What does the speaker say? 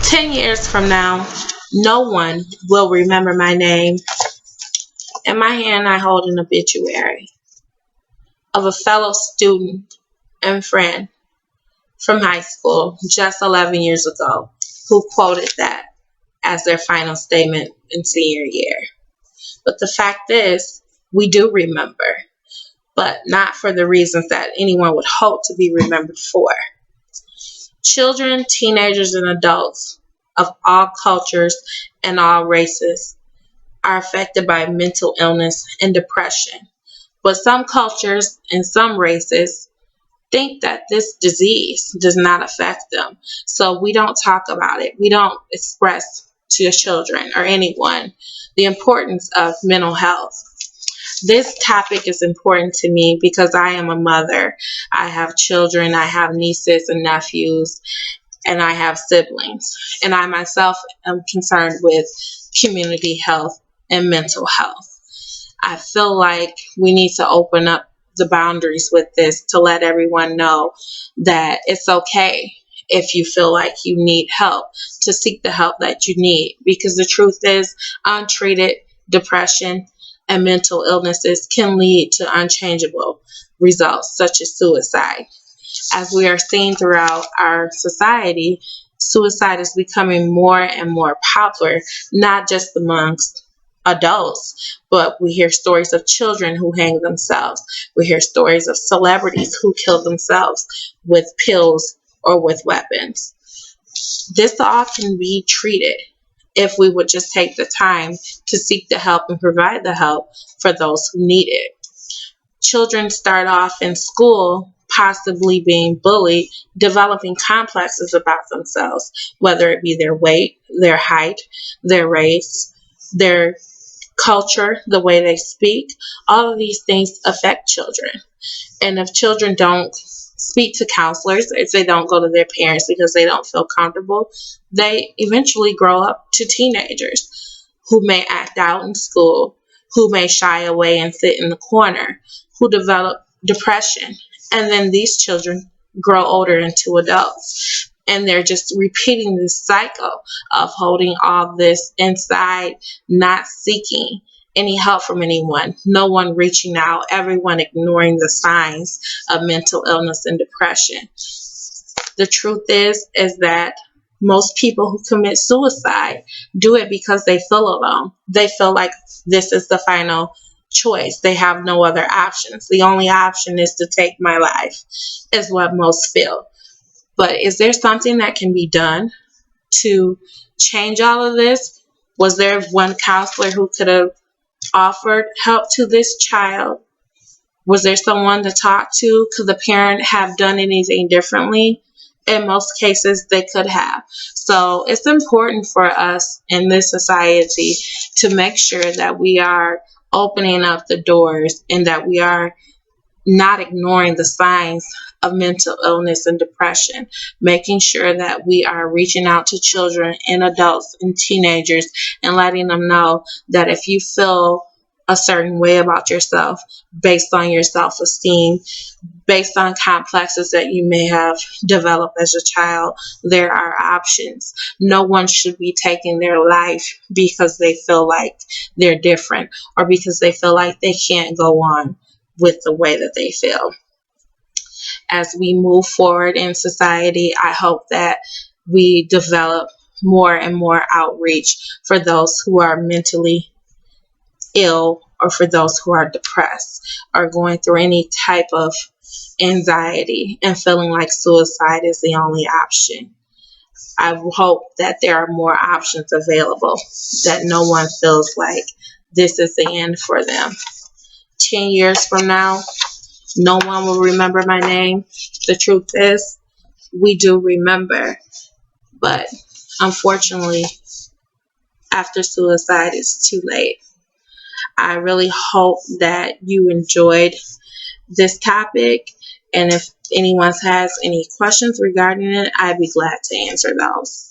10 years from now, no one will remember my name. In my hand, I hold an obituary of a fellow student and friend from high school just 11 years ago who quoted that as their final statement in senior year. But the fact is, we do remember, but not for the reasons that anyone would hope to be remembered for. Children, teenagers, and adults of all cultures and all races are affected by mental illness and depression. But some cultures and some races think that this disease does not affect them. So we don't talk about it. We don't express to your children or anyone the importance of mental health. This topic is important to me because I am a mother. I have children, I have nieces and nephews, and I have siblings. And I myself am concerned with community health and mental health. I feel like we need to open up the boundaries with this to let everyone know that it's okay if you feel like you need help to seek the help that you need, because the truth is untreated depression and mental illnesses can lead to unchangeable results such as suicide. As we are seeing throughout our society, suicide is becoming more and more popular, not just amongst adults, but we hear stories of children who hang themselves. We hear stories of celebrities who kill themselves with pills or with weapons. This all can be treated if we would just take the time to seek the help and provide the help for those who need it. Children start off in school possibly being bullied, developing complexes about themselves, whether it be their weight, their height, their race, their culture, the way they speak. All of these things affect children. And if children don't speak to counselors, if they don't go to their parents because they don't feel comfortable, they eventually grow up to teenagers who may act out in school, who may shy away and sit in the corner, who develop depression. And then these children grow older into adults. And they're just repeating this cycle of holding all this inside, not seeking any help from anyone, no one reaching out, everyone ignoring the signs of mental illness and depression. The truth is that most people who commit suicide do it because they feel alone. They feel like this is the final choice. They have no other options. The only option is to take my life, is what most feel. But is there something that can be done to change all of this? Was there one counselor who could have offered help to this child? Was there someone to talk to? Could the parent have done anything differently? In most cases, they could have. So it's important for us in this society to make sure that we are opening up the doors and that we are not ignoring the signs of mental illness and depression, making sure that we are reaching out to children and adults and teenagers and letting them know that if you feel a certain way about yourself based on your self-esteem, based on complexes that you may have developed as a child, there are options. No one should be taking their life because they feel like they're different or because they feel like they can't go on with the way that they feel. As we move forward in society, I hope that we develop more and more outreach for those who are mentally ill or for those who are depressed or going through any type of anxiety and feeling like suicide is the only option. I hope that there are more options available, that no one feels like this is the end for them. 10 years from now, no one will remember my name. The truth is, we do remember, but unfortunately, after suicide, it's too late. I really hope that you enjoyed this topic, and if anyone has any questions regarding it, I'd be glad to answer those.